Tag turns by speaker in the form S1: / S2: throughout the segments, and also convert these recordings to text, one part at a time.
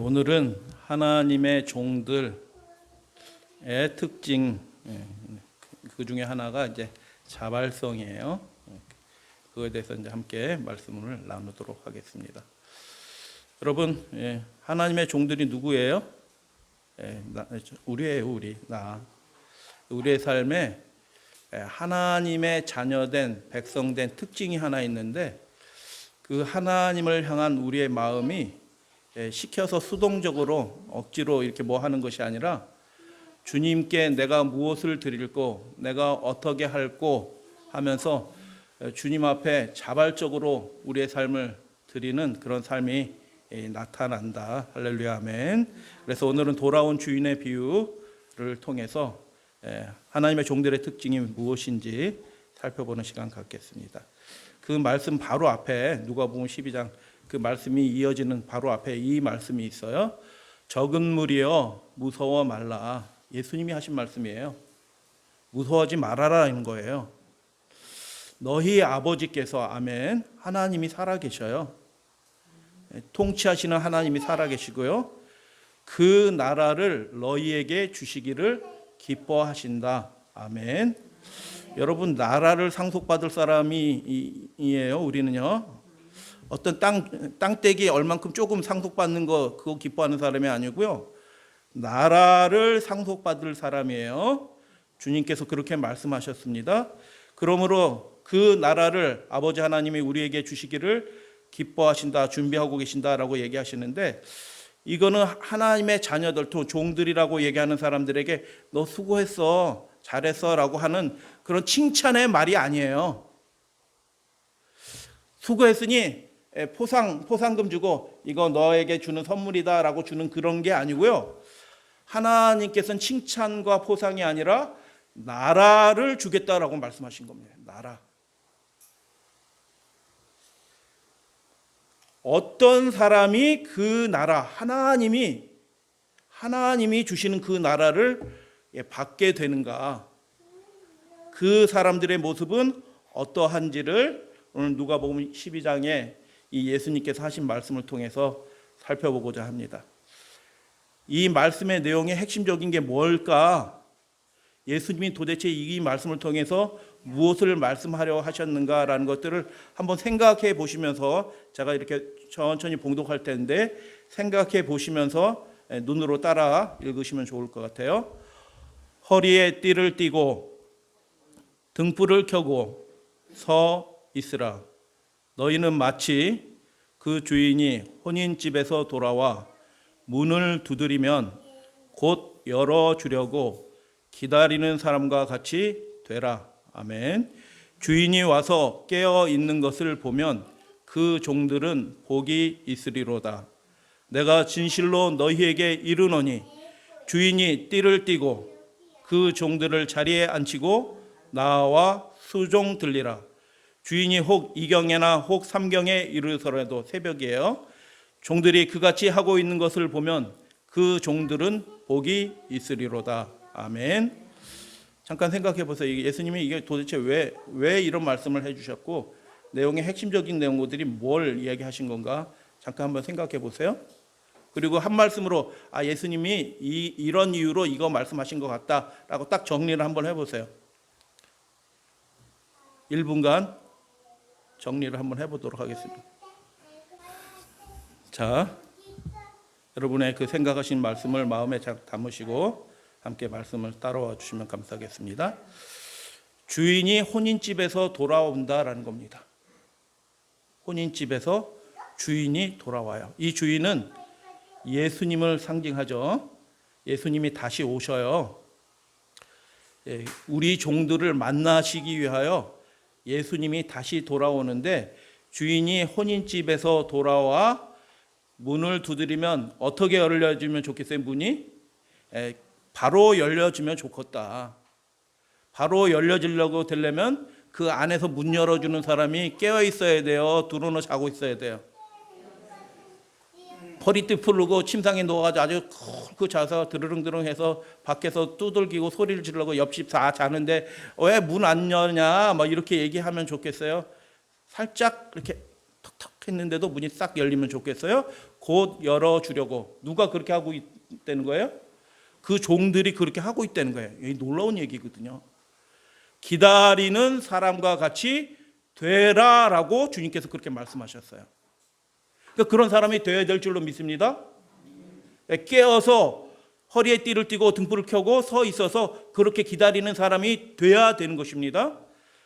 S1: 오늘은 하나님의 종들의 특징, 그 중에 하나가 이제 자발성이에요. 그거에 대해서 이제 함께 말씀을 나누도록 하겠습니다. 여러분, 하나님의 종들이 누구예요? 우리예요, 우리. 우리의 삶에 하나님의 자녀된 백성된 특징이 하나 있는데, 그 하나님을 향한 우리의 마음이 시켜서 수동적으로 억지로 이렇게 뭐 하는 것이 아니라, 주님께 내가 무엇을 드릴고 내가 어떻게 할고 하면서 주님 앞에 자발적으로 우리의 삶을 드리는 그런 삶이 나타난다. 할렐루야, 아멘. 그래서 오늘은 돌아온 주인의 비유를 통해서 하나님의 종들의 특징이 무엇인지 살펴보는 시간 갖겠습니다. 그 말씀 바로 앞에 누가복음 12장 그 말씀이 이어지는 바로 앞에 이 말씀이 있어요. 적은 무리여 무서워 말라. 예수님이 하신 말씀이에요. 무서워하지 말아라는 거예요. 너희 아버지께서, 아멘, 하나님이 살아계셔요. 통치하시는 하나님이 살아계시고요, 그 나라를 너희에게 주시기를 기뻐하신다. 아멘. 여러분, 나라를 상속받을 사람이에요. 우리는요, 어떤 땅떼기 얼만큼 조금 상속받는 거 그거 기뻐하는 사람이 아니고요, 나라를 상속받을 사람이에요. 주님께서 그렇게 말씀하셨습니다. 그러므로 그 나라를 아버지 하나님이 우리에게 주시기를 기뻐하신다, 준비하고 계신다라고 얘기하시는데, 이거는 하나님의 자녀들, 또 종들이라고 얘기하는 사람들에게 너 수고했어, 잘했어 라고 하는 그런 칭찬의 말이 아니에요. 수고했으니 포상금 주고 이거 너에게 주는 선물이다 라고 주는 그런 게 아니고요, 하나님께서는 칭찬과 포상이 아니라 나라를 주겠다라고 말씀하신 겁니다. 나라. 어떤 사람이 그 나라, 하나님이 주시는 그 나라를 받게 되는가, 그 사람들의 모습은 어떠한지를 오늘 누가복음 12장에 이 예수님께서 하신 말씀을 통해서 살펴보고자 합니다. 이 말씀의 내용의 핵심적인 게 뭘까? 예수님이 도대체 이 말씀을 통해서 무엇을 말씀하려 하셨는가라는 것들을 한번 생각해 보시면서, 제가 이렇게 천천히 봉독할 텐데 생각해 보시면서 눈으로 따라 읽으시면 좋을 것 같아요. 허리에 띠를 띠고 등불을 켜고 서 있으라. 너희는 마치 그 주인이 혼인집에서 돌아와 문을 두드리면 곧 열어주려고 기다리는 사람과 같이 되라. 아멘. 주인이 와서 깨어 있는 것을 보면 그 종들은 복이 있으리로다. 내가 진실로 너희에게 이르노니 주인이 띠를 띠고 그 종들을 자리에 앉히고 나와 수종 들리라. 주인이 혹 이경에나 혹 삼경에 이르더라도, 새벽이에요, 종들이 그같이 하고 있는 것을 보면 그 종들은 복이 있으리로다. 아멘. 잠깐 생각해 보세요. 예수님이 이게 도대체 왜 이런 말씀을 해주셨고, 내용의 핵심적인 내용들이 뭘 이야기하신 건가 잠깐 한번 생각해 보세요. 그리고 한 말씀으로 예수님이 이런 이유로 이거 말씀하신 것 같다라고 딱 정리를 한번 해보세요. 1분간 정리를 한번 해보도록 하겠습니다. 자, 여러분의 그 생각하신 말씀을 마음에 잘 담으시고 함께 말씀을 따라와 주시면 감사하겠습니다. 주인이 혼인집에서 돌아온다라는 겁니다. 혼인집에서 주인이 돌아와요. 이 주인은 예수님을 상징하죠. 예수님이 다시 오셔요. 우리 종들을 만나시기 위하여 예수님이 다시 돌아오는데, 주인이 혼인집에서 돌아와 문을 두드리면 어떻게 열려주면 좋겠어요? 문이 바로 열려주면 좋겠다. 바로 열려지려고 되려면 그 안에서 문 열어주는 사람이 깨어 있어야 돼요? 들어놓아 자고 있어야 돼요? 허리띠 풀고 침상에 누워가지고 아주 그 자서 드르릉드릉해서 밖에서 두들기고 소리를 지르고 옆집 다 자는데 왜 문 안 여냐 막 이렇게 얘기하면 좋겠어요? 살짝 이렇게 턱턱 했는데도 문이 싹 열리면 좋겠어요? 곧 열어주려고. 누가 그렇게 하고 있다는 거예요? 그 종들이 그렇게 하고 있다는 거예요. 이 놀라운 얘기거든요. 기다리는 사람과 같이 되라라고 주님께서 그렇게 말씀하셨어요. 그러니까 그런 사람이 되어야 될 줄로 믿습니다. 깨어서 허리에 띠를 띠고 등불을 켜고 서 있어서 그렇게 기다리는 사람이 돼야 되는 것입니다.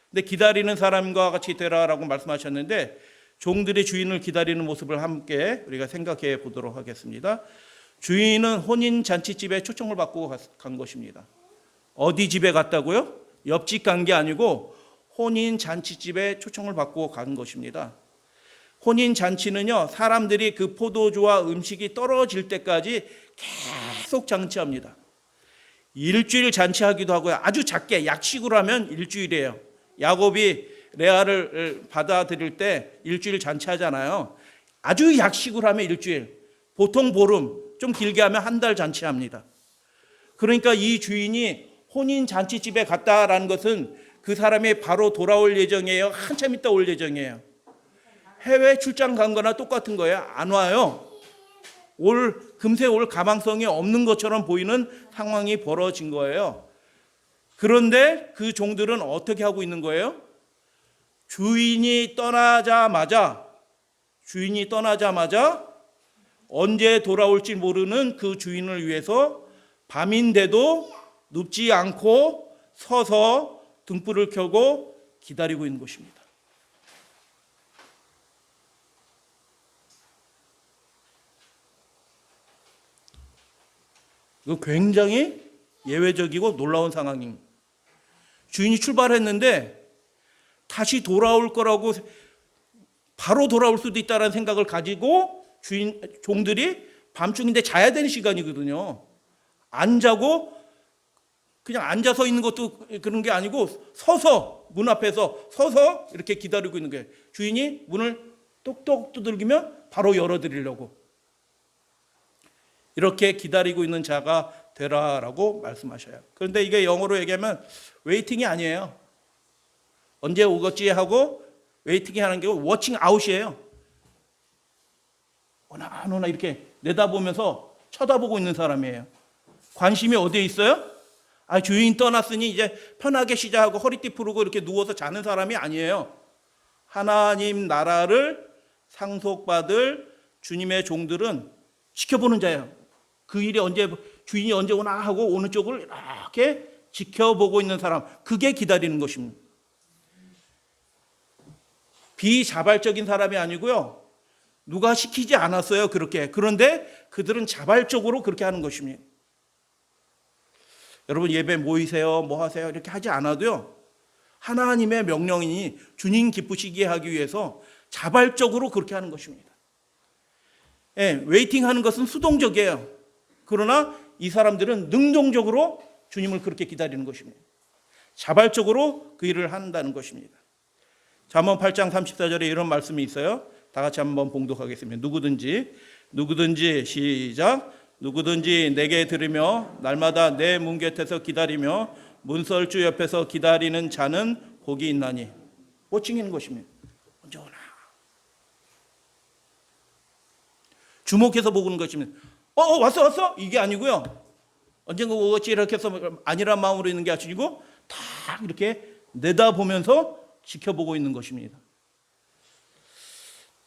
S1: 근데 기다리는 사람과 같이 되라라고 말씀하셨는데 종들의 주인을 기다리는 모습을 함께 우리가 생각해 보도록 하겠습니다. 주인은 혼인 잔치집에 초청을 받고 간 것입니다. 어디 집에 갔다고요? 옆집 간 게 아니고 혼인 잔치집에 초청을 받고 간 것입니다. 혼인 잔치는요, 사람들이 그 포도주와 음식이 떨어질 때까지 계속 잔치합니다. 일주일 잔치하기도 하고요. 아주 작게 약식으로 하면 일주일이에요. 야곱이 레아를 받아들일 때 일주일 잔치하잖아요. 아주 약식으로 하면 일주일, 보통 보름, 좀 길게 하면 한 달 잔치합니다. 그러니까 이 주인이 혼인 잔치집에 갔다라는 것은 그 사람이 바로 돌아올 예정이에요? 한참 있다 올 예정이에요? 해외 출장 간 거나 똑같은 거예요? 안 와요. 금세 올 가망성이 없는 것처럼 보이는 상황이 벌어진 거예요. 그런데 그 종들은 어떻게 하고 있는 거예요? 주인이 떠나자마자 언제 돌아올지 모르는 그 주인을 위해서 밤인데도 눕지 않고 서서 등불을 켜고 기다리고 있는 것입니다. 이거 굉장히 예외적이고 놀라운 상황입니다. 주인이 출발했는데 다시 돌아올 거라고, 바로 돌아올 수도 있다는 생각을 가지고 종들이 밤중인데 자야 되는 시간이거든요. 안 자고 그냥 앉아서 있는 것도 그런 게 아니고 서서, 문 앞에서 서서 이렇게 기다리고 있는 거예요. 주인이 문을 똑똑 두들기면 바로 열어드리려고. 이렇게 기다리고 있는 자가 되라라고 말씀하셔요. 그런데 이게 영어로 얘기하면 웨이팅이 아니에요. 언제 오겠지 하고 웨이팅이 하는 게 워칭 아웃이에요. 오나 이렇게 내다보면서 쳐다보고 있는 사람이에요. 관심이 어디에 있어요? 주인 떠났으니 이제 편하게 쉬자 하고 허리띠 풀고 이렇게 누워서 자는 사람이 아니에요. 하나님 나라를 상속받을 주님의 종들은 지켜보는 자예요. 그 일이 주인이 언제 오나 하고 오는 쪽을 이렇게 지켜보고 있는 사람, 그게 기다리는 것입니다. 비자발적인 사람이 아니고요. 누가 시키지 않았어요, 그렇게. 그런데 그들은 자발적으로 그렇게 하는 것입니다. 여러분 예배 모이세요, 뭐 하세요 이렇게 하지 않아도요. 하나님의 명령이니 주님 기쁘시게 하기 위해서 자발적으로 그렇게 하는 것입니다. 웨이팅하는 것은 수동적이에요. 그러나 이 사람들은 능동적으로 주님을 그렇게 기다리는 것입니다. 자발적으로 그 일을 한다는 것입니다. 잠언 8장 34절에 이런 말씀이 있어요. 다 같이 한번 봉독하겠습니다. 누구든지 시작. 누구든지 내게 들으며 날마다 내 문 곁에서 기다리며 문설주 옆에서 기다리는 자는 복이 있나니. 워칭하는 것입니다. 언제 오나. 주목해서 보는 것입니다. 왔어 이게 아니고요. 언젠가 오겠지 이렇게 해서 아니란 마음으로 있는 게 아니고 다 이렇게 내다보면서 지켜보고 있는 것입니다.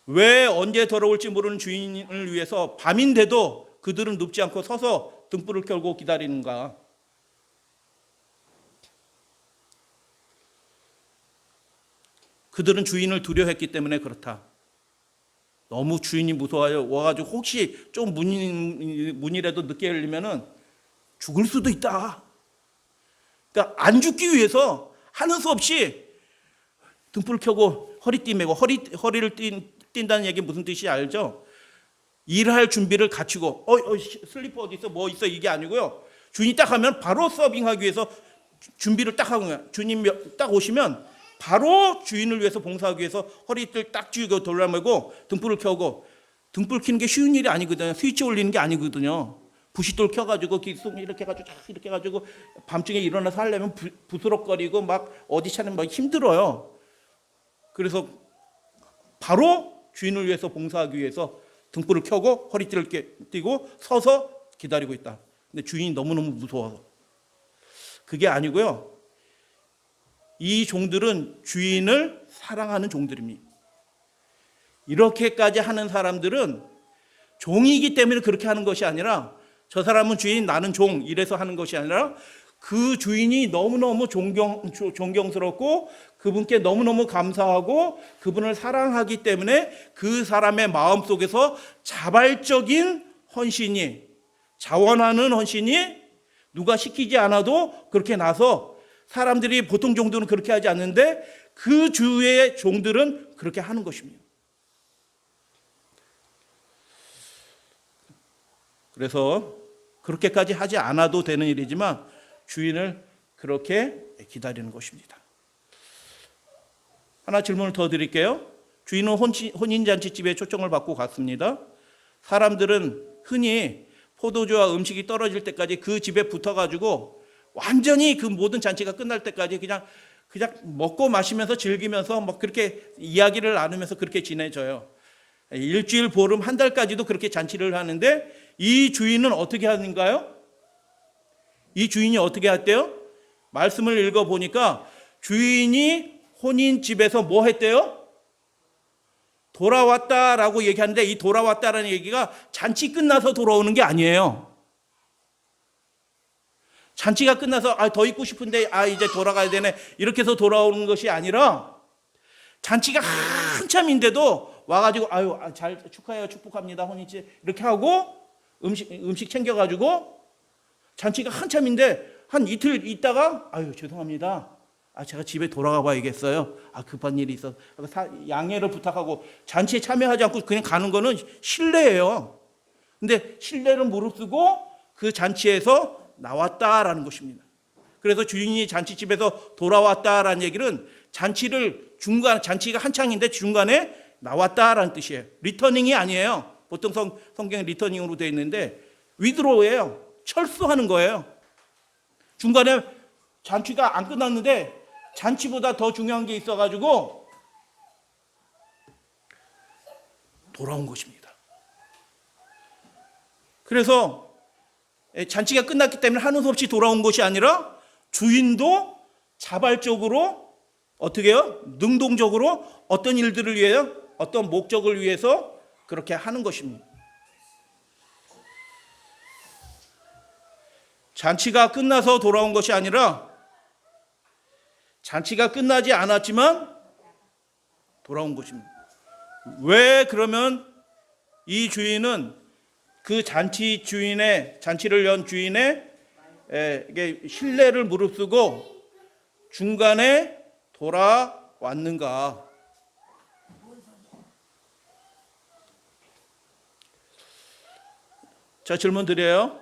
S1: 왜 언제 돌아올지 모르는 주인을 위해서 밤인데도 그들은 눕지 않고 서서 등불을 켜고 기다리는가? 그들은 주인을 두려워했기 때문에 그렇다. 너무 주인이 무서워요. 와가지고 혹시 좀 문이라도 늦게 열리면은 죽을 수도 있다. 그러니까 안 죽기 위해서 하는 수 없이 등불을 켜고 허리띠 매고 허리를 띈다는 얘기 무슨 뜻인지 알죠? 일할 준비를 갖추고 슬리퍼 어디 있어? 뭐 있어? 이게 아니고요. 주인이 딱 하면 바로 서빙하기 위해서 준비를 딱 하는 거예요. 주님 딱 오시면 바로 주인을 위해서 봉사하기 위해서 허리띠를 딱 쥐고 돌아매고 등불을 켜고. 등불 켜는 게 쉬운 일이 아니거든요. 스위치 올리는 게 아니거든요. 부싯돌 켜가지고 이렇게 해가지고 밤중에 일어나서 하려면 부스럭거리고 막 어디 찾는 막 힘들어요. 그래서 바로 주인을 위해서 봉사하기 위해서 등불을 켜고 허리띠를 띠고 서서 기다리고 있다. 근데 주인이 너무너무 무서워서. 그게 아니고요. 이 종들은 주인을 사랑하는 종들입니다. 이렇게까지 하는 사람들은 종이기 때문에 그렇게 하는 것이 아니라, 저 사람은 주인, 나는 종, 이래서 하는 것이 아니라 그 주인이 너무너무 존경스럽고 그분께 너무너무 감사하고 그분을 사랑하기 때문에 그 사람의 마음속에서 자발적인 헌신이, 자원하는 헌신이 누가 시키지 않아도 그렇게 나서, 사람들이 보통 종들은 그렇게 하지 않는데 그 주의 종들은 그렇게 하는 것입니다. 그래서 그렇게까지 하지 않아도 되는 일이지만 주인을 그렇게 기다리는 것입니다. 하나 질문을 더 드릴게요. 주인은 혼인잔치집에 초청을 받고 갔습니다. 사람들은 흔히 포도주와 음식이 떨어질 때까지 그 집에 붙어가지고 완전히 그 모든 잔치가 끝날 때까지 그냥 먹고 마시면서 즐기면서 뭐 그렇게 이야기를 나누면서 그렇게 지내져요. 일주일, 보름, 한 달까지도 그렇게 잔치를 하는데 이 주인은 어떻게 하는가요? 이 주인이 어떻게 했대요? 말씀을 읽어보니까 주인이 혼인집에서 뭐 했대요? 돌아왔다라고 얘기하는데, 이 돌아왔다라는 얘기가 잔치 끝나서 돌아오는 게 아니에요. 잔치가 끝나서 더 있고 싶은데 이제 돌아가야 되네 이렇게 해서 돌아오는 것이 아니라, 잔치가 한참인데도 와가지고 잘 축하해요, 축복합니다, 혼인집 이렇게 하고 음식 챙겨가지고, 잔치가 한참인데 한 이틀 있다가 죄송합니다, 제가 집에 돌아가 봐야겠어요, 급한 일이 있어서 양해를 부탁하고 잔치에 참여하지 않고 그냥 가는 거는 실례예요. 근데 실례를 무릅쓰고 그 잔치에서 나왔다라는 것입니다. 그래서 주인이 잔치집에서 돌아왔다라는 얘기는 잔치가 한창인데 중간에 나왔다라는 뜻이에요. 리터닝이 아니에요. 보통 성경에 리터닝으로 되어 있는데 위드로우예요. 철수하는 거예요. 중간에 잔치가 안 끝났는데 잔치보다 더 중요한 게 있어가지고 돌아온 것입니다. 그래서 잔치가 끝났기 때문에 하는 수 없이 돌아온 것이 아니라 주인도 자발적으로 어떻게 해요? 능동적으로 어떤 일들을 위해요? 어떤 목적을 위해서 그렇게 하는 것입니다. 잔치가 끝나서 돌아온 것이 아니라 잔치가 끝나지 않았지만 돌아온 것입니다. 왜 그러면 이 주인은 그 잔치를 연 주인의 신뢰를 무릅쓰고 중간에 돌아왔는가? 자, 질문 드려요.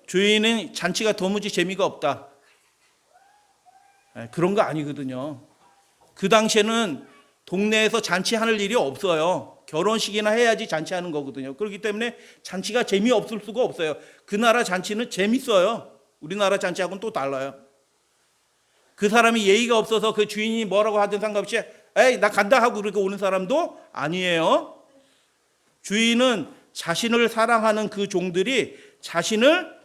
S1: 주인은 잔치가 도무지 재미가 없다, 그런 거 아니거든요. 그 당시에는 동네에서 잔치하는 일이 없어요. 결혼식이나 해야지 잔치하는 거거든요. 그렇기 때문에 잔치가 재미없을 수가 없어요. 그 나라 잔치는 재밌어요. 우리나라 잔치하고는 또 달라요. 그 사람이 예의가 없어서 그 주인이 뭐라고 하든 상관없이 나 간다 하고 그렇게 오는 사람도 아니에요. 주인은 자신을 사랑하는 그 종들이 자신을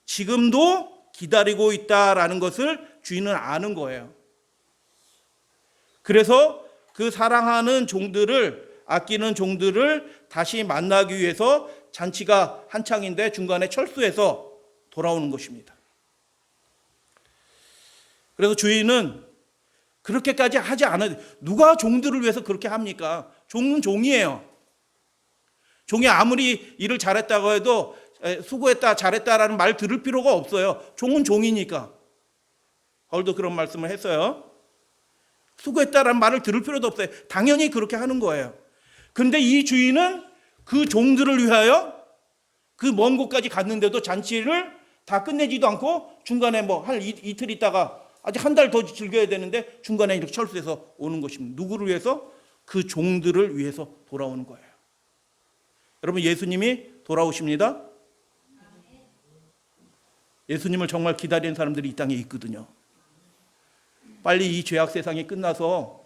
S1: 지금도 기다리고 있다라는 것을 주인은 아는 거예요. 그래서 그 사랑하는 종들을, 아끼는 종들을 다시 만나기 위해서 잔치가 한창인데 중간에 철수해서 돌아오는 것입니다. 그래서 주인은 그렇게까지 하지 않아도, 누가 종들을 위해서 그렇게 합니까? 종은 종이에요. 종이 아무리 일을 잘했다고 해도 수고했다, 잘했다라는 말 들을 필요가 없어요. 종은 종이니까. 바울도 그런 말씀을 했어요. 수고했다라는 말을 들을 필요도 없어요. 당연히 그렇게 하는 거예요. 그런데 이 주인은 그 종들을 위하여 그 먼 곳까지 갔는데도 잔치를 다 끝내지도 않고 중간에 한 이틀 있다가 아직 한 달 더 즐겨야 되는데 중간에 이렇게 철수해서 오는 것입니다. 누구를 위해서? 그 종들을 위해서 돌아오는 거예요. 여러분, 예수님이 돌아오십니다. 예수님을 정말 기다리는 사람들이 이 땅에 있거든요. 빨리 이 죄악 세상이 끝나서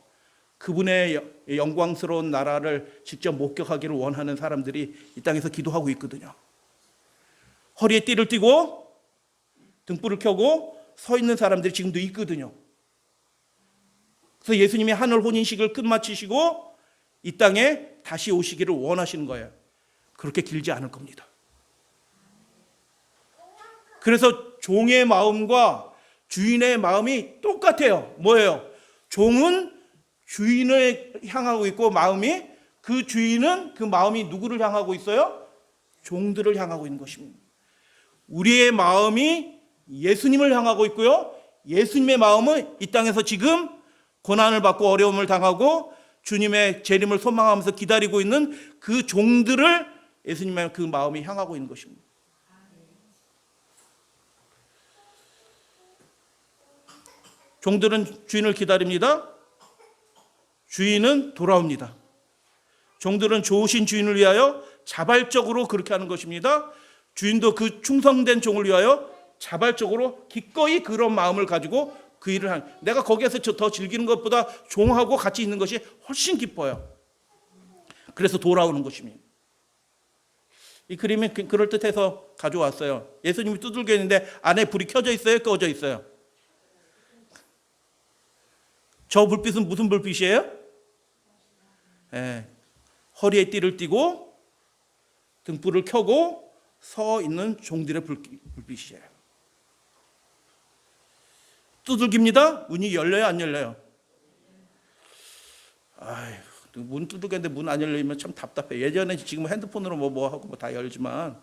S1: 그분의 영광스러운 나라를 직접 목격하기를 원하는 사람들이 이 땅에서 기도하고 있거든요. 허리에 띠를 띠고 등불을 켜고 서 있는 사람들이 지금도 있거든요. 그래서 예수님이 하늘 혼인식을 끝마치시고 이 땅에 다시 오시기를 원하시는 거예요. 그렇게 길지 않을 겁니다. 그래서 종의 마음과 주인의 마음이 똑같아요. 뭐예요? 종은 주인을 향하고 있고 마음이, 그 주인은 그 마음이 누구를 향하고 있어요? 종들을 향하고 있는 것입니다. 우리의 마음이 예수님을 향하고 있고요. 예수님의 마음은 이 땅에서 지금 고난을 받고 어려움을 당하고 주님의 재림을 소망하면서 기다리고 있는 그 종들을 예수님의 그 마음이 향하고 있는 것입니다. 종들은 주인을 기다립니다. 주인은 돌아옵니다. 종들은 좋으신 주인을 위하여 자발적으로 그렇게 하는 것입니다. 주인도 그 충성된 종을 위하여 자발적으로 기꺼이 그런 마음을 가지고 그 일을 하는, 내가 거기에서 더 즐기는 것보다 종하고 같이 있는 것이 훨씬 기뻐요. 그래서 돌아오는 것입니다. 이 그림이 그럴듯해서 가져왔어요. 예수님이 두들겨 있는데 안에 불이 켜져 있어요? 꺼져 있어요? 저 불빛은 무슨 불빛이에요? 허리에 띠를 띠고 등불을 켜고 서 있는 종들의 불빛이에요. 두들깁니다. 문이 열려요, 안 열려요? 문 두들겼는데 문 안 열리면 참 답답해. 예전에 지금 핸드폰으로 뭐 하고 다 열지만,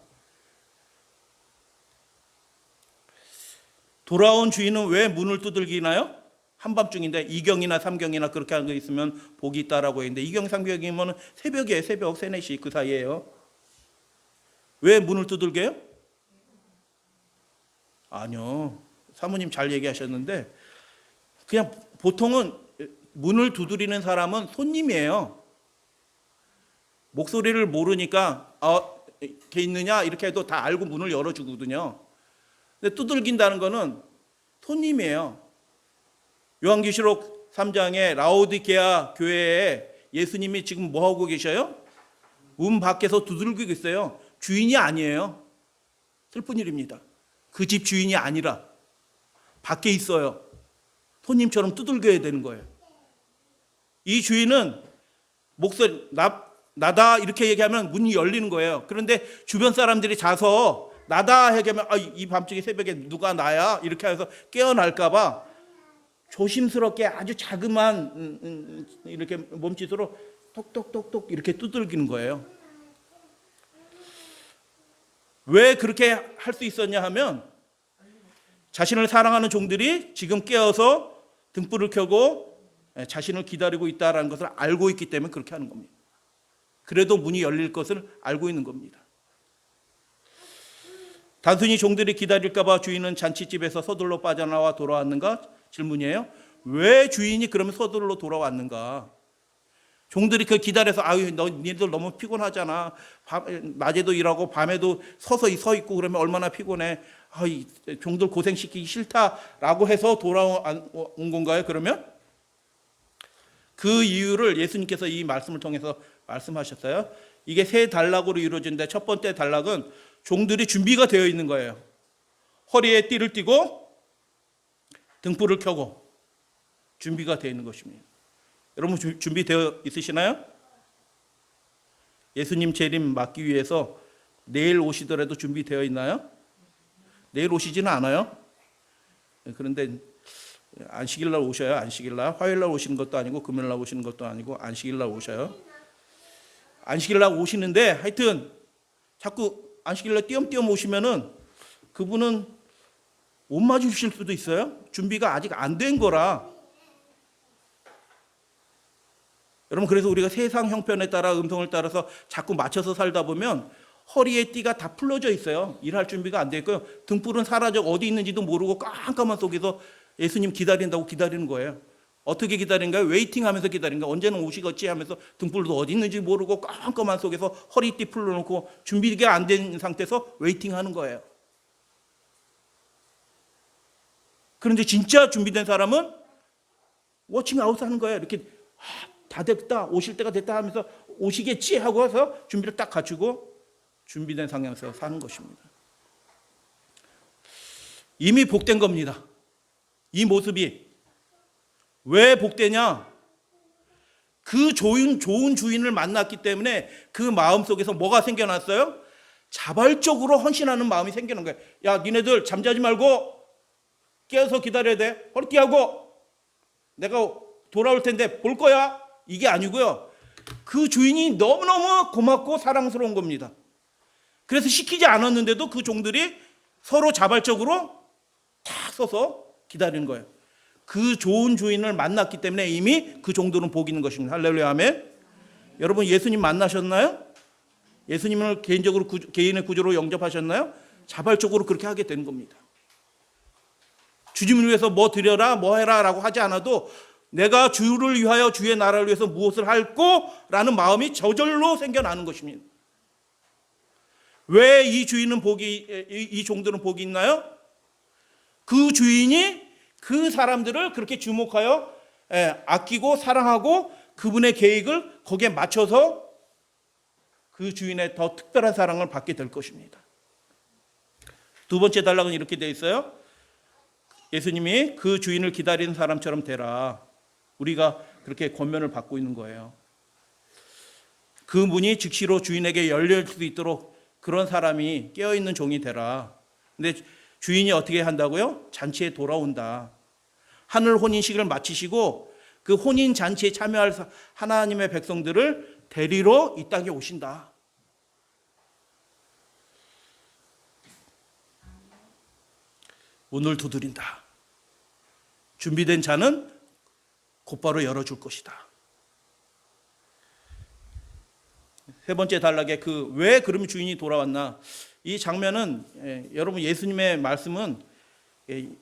S1: 돌아온 주인은 왜 문을 두들기나요? 한밤중인데 2경이나 3경이나 그렇게 하는 거 있으면 복이 있다라고 했는데 2경, 3경이면 새벽이에요. 새벽 3, 4시 그 사이에요. 왜 문을 두들겨요? 아니요. 사모님 잘 얘기하셨는데 그냥 보통은 문을 두드리는 사람은 손님이에요. 목소리를 모르니까 걔 있느냐 이렇게 해도 다 알고 문을 열어주거든요. 근데 두들긴다는 거는 손님이에요. 요한계시록 3장에 라오디게아 교회에 예수님이 지금 뭐 하고 계셔요? 문 밖에서 두들기고 있어요. 주인이 아니에요. 슬픈 일입니다. 그 집 주인이 아니라 밖에 있어요. 손님처럼 두들겨야 되는 거예요. 이 주인은 목소리 나다 이렇게 얘기하면 문이 열리는 거예요. 그런데 주변 사람들이 자서 나다 얘기하면 이 밤중에 새벽에 누가 나야 이렇게 해서 깨어날까 봐 조심스럽게 아주 자그마한 이렇게 몸짓으로 톡톡톡톡 이렇게 두들기는 거예요. 왜 그렇게 할 수 있었냐 하면 자신을 사랑하는 종들이 지금 깨어서 등불을 켜고 자신을 기다리고 있다는 것을 알고 있기 때문에 그렇게 하는 겁니다. 그래도 문이 열릴 것을 알고 있는 겁니다. 단순히 종들이 기다릴까 봐 주인은 잔치집에서 서둘러 빠져나와 돌아왔는가? 질문이에요. 왜 주인이 그러면 서둘러 돌아왔는가? 종들이 그 기다려서 니들 너무 피곤하잖아. 낮에도 일하고 밤에도 서서 서 있고 그러면 얼마나 피곤해. 종들 고생시키기 싫다라고 해서 돌아온 건가요? 그러면 그 이유를 예수님께서 이 말씀을 통해서 말씀하셨어요. 이게 세 단락으로 이루어진데 첫 번째 단락은 종들이 준비가 되어 있는 거예요. 허리에 띠를 띠고 등불을 켜고 준비가 되어 있는 것입니다. 여러분 준비되어 있으시나요? 예수님 재림 맞기 위해서 내일 오시더라도 준비되어 있나요? 내일 오시지는 않아요. 그런데 안식일 날 오셔요. 안식일 날. 화요일 날 오시는 것도 아니고 금요일 날 오시는 것도 아니고 안식일 날 오셔요. 안식일 날 오시는데 하여튼 자꾸 안식일 날 띄엄띄엄 오시면은 그분은 못 맞으실 수도 있어요. 준비가 아직 안 된 거라. 여러분 그래서 우리가 세상 형편에 따라 음성을 따라서 자꾸 맞춰서 살다 보면 허리에 띠가 다 풀러져 있어요. 일할 준비가 안 돼 있고요. 등불은 사라져 어디 있는지도 모르고 깜깜한 속에서 예수님 기다린다고 기다리는 거예요. 어떻게 기다린가요? 웨이팅하면서 기다린가? 언제는 오시겠지 하면서 등불도 어디 있는지 모르고 깜깜한 속에서 허리띠 풀러놓고 준비가 안 된 상태에서 웨이팅하는 거예요. 그런데 진짜 준비된 사람은 워칭아웃 하는 거예요. 이렇게 다 됐다, 오실 때가 됐다 하면서 오시겠지 하고 해서 준비를 딱 갖추고 준비된 상황에서 사는 것입니다. 이미 복된 겁니다. 이 모습이 왜 복되냐? 그 좋은 주인을 만났기 때문에 그 마음 속에서 뭐가 생겨났어요? 자발적으로 헌신하는 마음이 생기는 거예요. 야, 니네들 잠자지 말고 깨어서 기다려야 돼. 허리띠하고 내가 돌아올 텐데 볼 거야. 이게 아니고요. 그 주인이 너무너무 고맙고 사랑스러운 겁니다. 그래서 시키지 않았는데도 그 종들이 서로 자발적으로 탁 서서 기다리는 거예요. 그 좋은 주인을 만났기 때문에 이미 그 종들은 복 있는 것입니다. 할렐루야, 아멘. 여러분, 예수님 만나셨나요? 예수님을 개인적으로 개인의 구조로 영접하셨나요? 자발적으로 그렇게 하게 되는 겁니다. 주님을 위해서 뭐 드려라, 뭐 해라 라고 하지 않아도 내가 주를 위하여 주의 나라를 위해서 무엇을 할꼬? 라는 마음이 저절로 생겨나는 것입니다. 왜 이 주인은 이 종들은 복이 있나요? 그 주인이 그 사람들을 그렇게 주목하여 아끼고 사랑하고 그분의 계획을 거기에 맞춰서 그 주인의 더 특별한 사랑을 받게 될 것입니다. 두 번째 단락은 이렇게 되어 있어요. 예수님이 그 주인을 기다리는 사람처럼 되라. 우리가 그렇게 권면을 받고 있는 거예요. 그 문이 즉시로 주인에게 열릴 수 있도록 그런 사람이 깨어있는 종이 되라. 근데 주인이 어떻게 한다고요? 잔치에 돌아온다. 하늘 혼인식을 마치시고 그 혼인 잔치에 참여할 하나님의 백성들을 데리러 이 땅에 오신다. 문을 두드린다. 준비된 자는 곧바로 열어줄 것이다. 세 번째 단락에 왜 그럼 주인이 돌아왔나? 이 장면은 여러분 예수님의 말씀은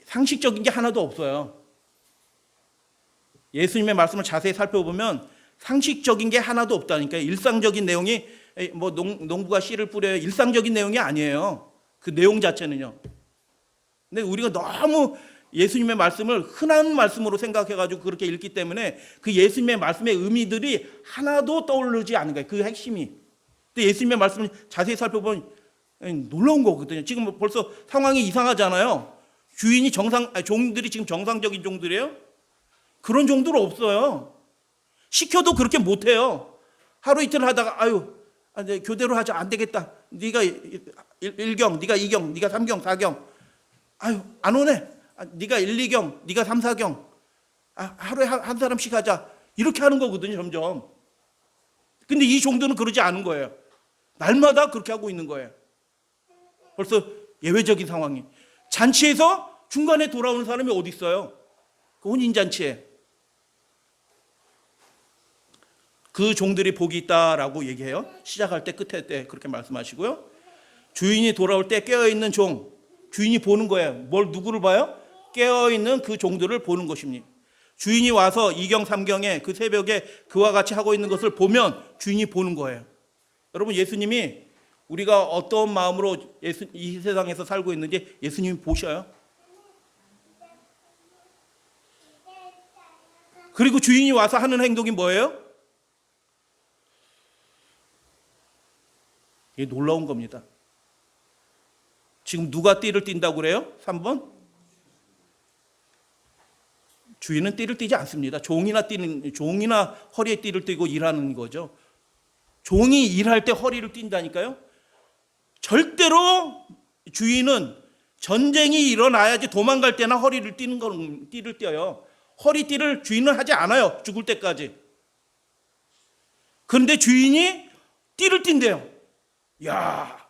S1: 상식적인 게 하나도 없어요. 예수님의 말씀을 자세히 살펴보면 상식적인 게 하나도 없다니까. 일상적인 내용이 뭐 농부가 씨를 뿌려요. 일상적인 내용이 아니에요. 그 내용 자체는요. 근데 우리가 너무 예수님의 말씀을 흔한 말씀으로 생각해가지고 그렇게 읽기 때문에 그 예수님의 말씀의 의미들이 하나도 떠오르지 않은 거예요. 그 핵심이. 근데 예수님의 말씀을 자세히 살펴보면 놀라운 거거든요. 지금 벌써 상황이 이상하잖아요. 종들이 지금 정상적인 종들이에요? 그런 종들 없어요. 시켜도 그렇게 못해요. 하루 이틀 하다가 교대로 하자. 안 되겠다. 네가 1경, 네가 2경, 네가 3경, 4경. 안 오네. 네가 1, 2경, 네가 3, 4경. 하루에 한 사람씩 하자. 이렇게 하는 거거든요, 점점. 근데 이 종들은 그러지 않은 거예요. 날마다 그렇게 하고 있는 거예요. 벌써 예외적인 상황이. 잔치에서 중간에 돌아오는 사람이 어디 있어요? 그 혼인잔치에. 그 종들이 복이 있다라고 얘기해요. 시작할 때 끝에 때 그렇게 말씀하시고요. 주인이 돌아올 때 깨어있는 종. 주인이 보는 거예요. 누구를 봐요? 깨어있는 그 종들을 보는 것입니다. 주인이 와서 2경, 3경에 그 새벽에 그와 같이 하고 있는 것을 보면 주인이 보는 거예요. 여러분, 예수님이 우리가 어떤 마음으로 이 세상에서 살고 있는지 예수님이 보셔요. 그리고 주인이 와서 하는 행동이 뭐예요? 이게 놀라운 겁니다. 지금 누가 띠를 띈다고 그래요? 3번? 주인은 띠를 띠지 않습니다. 종이나 허리에 띠를 띠고 일하는 거죠. 종이 일할 때 허리를 띈다니까요. 절대로 주인은 전쟁이 일어나야지 도망갈 때나 허리를 띠를 띄어요. 허리띠를 주인은 하지 않아요. 죽을 때까지. 그런데 주인이 띠를 띈대요. 야,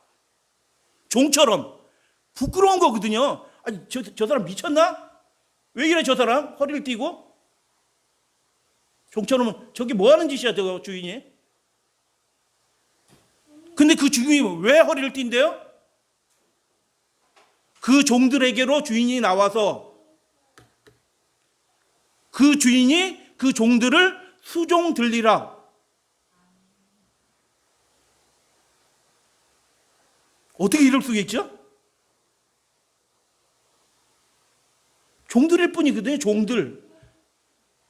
S1: 종처럼. 부끄러운 거거든요. 아니, 저 사람 미쳤나? 왜 이래 저 사람? 허리를 띠고? 종처럼 저게 뭐 하는 짓이야, 저 주인이? 근데 그 주인이 왜 허리를 띈대요? 그 종들에게로 주인이 나와서 그 주인이 그 종들을 수종 들리라. 어떻게 이럴 수가 있죠? 종들일 뿐이거든요. 종들.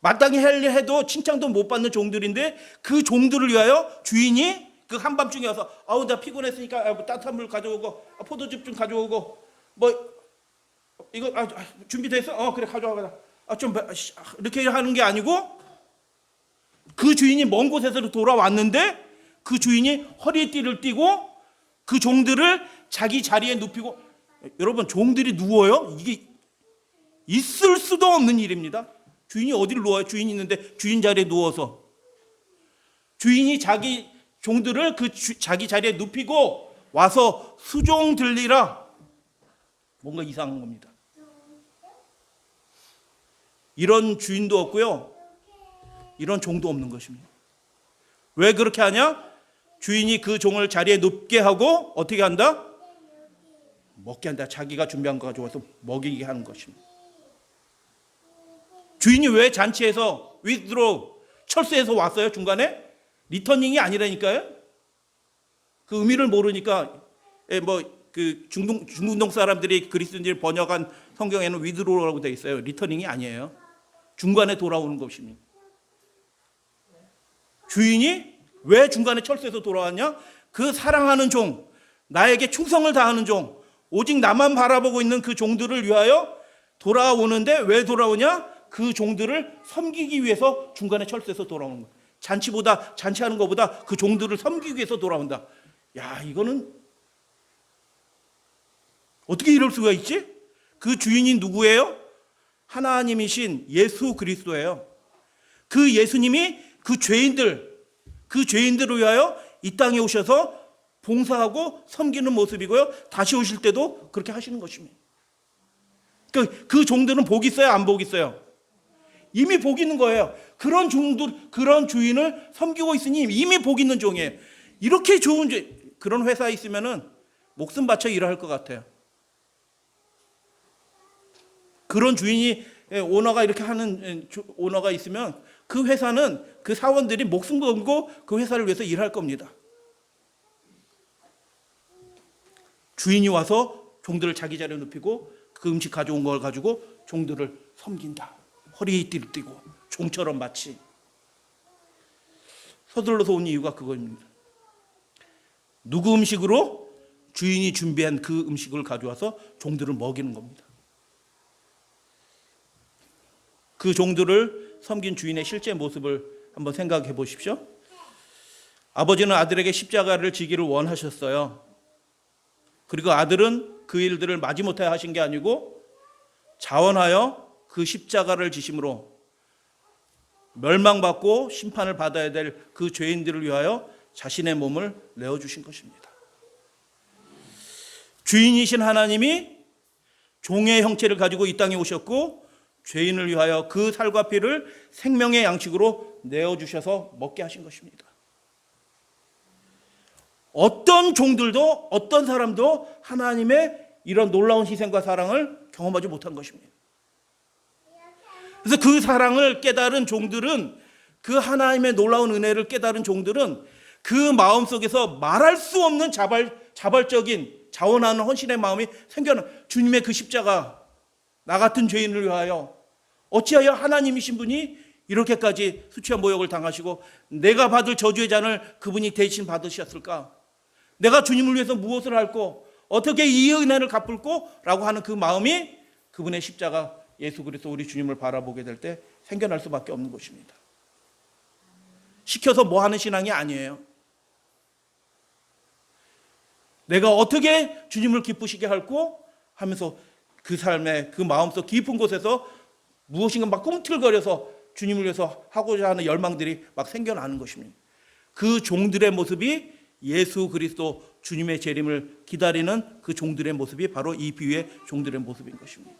S1: 마땅히 하려 해도 칭찬도 못 받는 종들인데 그 종들을 위하여 주인이 그 한밤중에 와서 아우 나 피곤했으니까 따뜻한 물 가져오고 포도즙 좀 가져오고 뭐 이거 준비됐어? 그래 가져와. 좀 이렇게 하는 게 아니고 그 주인이 먼 곳에서 돌아왔는데 그 주인이 허리에 띠를 띠고 그 종들을 자기 자리에 눕히고, 여러분 종들이 누워요? 이게 있을 수도 없는 일입니다. 주인이 어디를 누워요? 주인이 있는데 주인 자리에 누워서 주인이 자기 종들을 자기 자리에 눕히고 와서 수종 들리라. 뭔가 이상한 겁니다. 이런 주인도 없고요, 이런 종도 없는 것입니다. 왜 그렇게 하냐? 주인이 그 종을 자리에 눕게 하고 어떻게 한다? 먹게 한다. 자기가 준비한 거 가져와서 먹이게 하는 것입니다. 주인이 왜 잔치에서 withdraw 철수해서 왔어요? 중간에 리터닝이 아니라니까요. 그 의미를 모르니까 그 중동동 사람들이 그리스도인들이 번역한 성경에는 withdraw라고 되어 있어요. 리터닝이 아니에요. 중간에 돌아오는 것입니다. 주인이 왜 중간에 철수해서 돌아왔냐? 그 사랑하는 종, 나에게 충성을 다하는 종, 오직 나만 바라보고 있는 그 종들을 위하여 돌아오는데 왜 돌아오냐? 그 종들을 섬기기 위해서 중간에 철수해서 돌아오는 거예요. 잔치하는 것보다 그 종들을 섬기기 위해서 돌아온다. 야, 이거는 어떻게 이럴 수가 있지? 그 주인이 누구예요? 하나님이신 예수 그리스도예요. 그 예수님이 그 죄인들을 위하여 이 땅에 오셔서 봉사하고 섬기는 모습이고요, 다시 오실 때도 그렇게 하시는 것입니다. 그 종들은 복이 있어요, 안 복이 있어요? 이미 복 있는 거예요. 그런 주인을 섬기고 있으니 이미 복 있는 종이에요. 이렇게 좋은 그런 회사에 있으면은 목숨 바쳐 일할 것 같아요. 그런 주인이, 오너가 이렇게 하는 오너가 있으면 그 회사는 그 사원들이 목숨 걸고 그 회사를 위해서 일할 겁니다. 주인이 와서 종들을 자기 자리에 눕히고 그 음식 가져온 걸 가지고 종들을 섬긴다. 허리에 띠를 띠고 종처럼 마치. 서둘러서 온 이유가 그겁니다. 누구 음식으로? 주인이 준비한 그 음식을 가져와서 종들을 먹이는 겁니다. 그 종들을 섬긴 주인의 실제 모습을 한번 생각해 보십시오. 아버지는 아들에게 십자가를 지기를 원하셨어요. 그리고 아들은 그 일들을 마지못해 하신 게 아니고 자원하여 그 십자가를 지심으로 멸망받고 심판을 받아야 될 그 죄인들을 위하여 자신의 몸을 내어주신 것입니다. 주인이신 하나님이 종의 형체를 가지고 이 땅에 오셨고 죄인을 위하여 그 살과 피를 생명의 양식으로 내어주셔서 먹게 하신 것입니다. 어떤 종들도 어떤 사람도 하나님의 이런 놀라운 희생과 사랑을 경험하지 못한 것입니다. 그래서 그 사랑을 깨달은 종들은, 그 하나님의 놀라운 은혜를 깨달은 종들은 그 마음속에서 말할 수 없는 자발적인 자원하는 헌신의 마음이 생겨나. 주님의 그 십자가, 나 같은 죄인을 위하여 어찌하여 하나님이신 분이 이렇게까지 수치와 모욕을 당하시고 내가 받을 저주의 잔을 그분이 대신 받으셨을까? 내가 주님을 위해서 무엇을 할꼬? 어떻게 이 은혜를 갚을꼬? 라고 하는 그 마음이 그분의 십자가 예수 그리스도 우리 주님을 바라보게 될 때 생겨날 수밖에 없는 것입니다. 시켜서 뭐 하는 신앙이 아니에요. 내가 어떻게 주님을 기쁘시게 할꼬? 하면서 그 삶의 그 마음속 깊은 곳에서 무엇인가 막 꿈틀거려서 주님을 위해서 하고자 하는 열망들이 막 생겨나는 것입니다. 그 종들의 모습이 예수 그리스도 주님의 재림을 기다리는 그 종들의 모습이 바로 이 비유의 종들의 모습인 것입니다.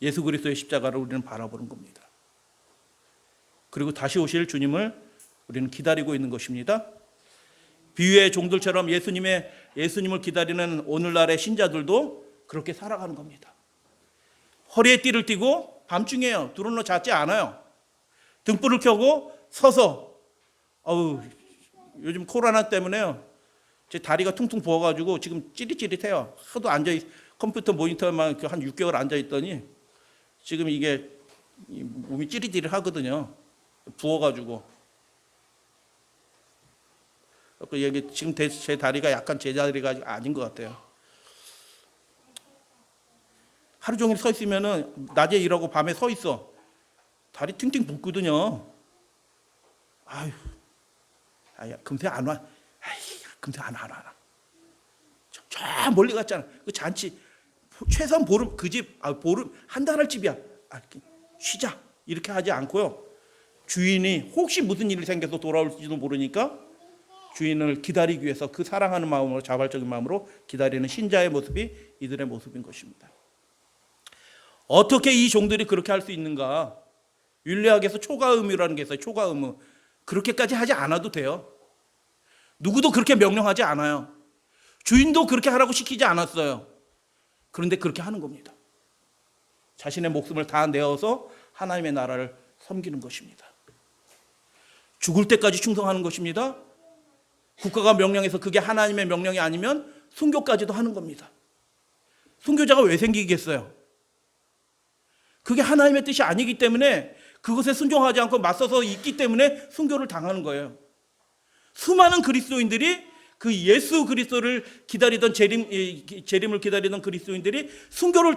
S1: 예수 그리스도의 십자가를 우리는 바라보는 겁니다. 그리고 다시 오실 주님을 우리는 기다리고 있는 것입니다. 비유의 종들처럼 예수님을 기다리는 오늘날의 신자들도 그렇게 살아가는 겁니다. 허리에 띠를 띠고 밤중에요. 드론로 잤지 않아요. 등불을 켜고 서서, 요즘 코로나 때문에요. 제 다리가 퉁퉁 부어가지고 지금 찌릿찌릿해요. 하도 컴퓨터 모니터만 한 6개월 앉아있더니 지금 이게 이 몸이 찌릿찌릿하거든요. 부어가지고. 여기 지금 제 다리가 약간 제 다리가 아닌 것 같아요. 하루 종일 서 있으면은 낮에 일하고 밤에 서 있어. 다리 팅팅 붓거든요. 아유, 금세 안 와. 금세 안 와. 저 멀리 갔잖아. 그 잔치 최소한 보름 그 집 보름 한 달 할 집이야. 쉬자 이렇게 하지 않고요. 주인이 혹시 무슨 일이 생겨서 돌아올지도 모르니까 주인을 기다리기 위해서 그 사랑하는 마음으로 자발적인 마음으로 기다리는 신자의 모습이 이들의 모습인 것입니다. 어떻게 이 종들이 그렇게 할 수 있는가? 율례학에서 초과 의무라는 게 있어요. 초과 의무. 그렇게까지 하지 않아도 돼요. 누구도 그렇게 명령하지 않아요. 주인도 그렇게 하라고 시키지 않았어요. 그런데 그렇게 하는 겁니다. 자신의 목숨을 다 내어서 하나님의 나라를 섬기는 것입니다. 죽을 때까지 충성하는 것입니다. 국가가 명령해서 그게 하나님의 명령이 아니면 순교까지도 하는 겁니다. 순교자가 왜 생기겠어요? 그게 하나님의 뜻이 아니기 때문에 그것에 순종하지 않고 맞서서 있기 때문에 순교를 당하는 거예요. 수많은 그리스도인들이 그 예수 그리스도를 기다리던 재림을 기다리던 그리스도인들이 순교를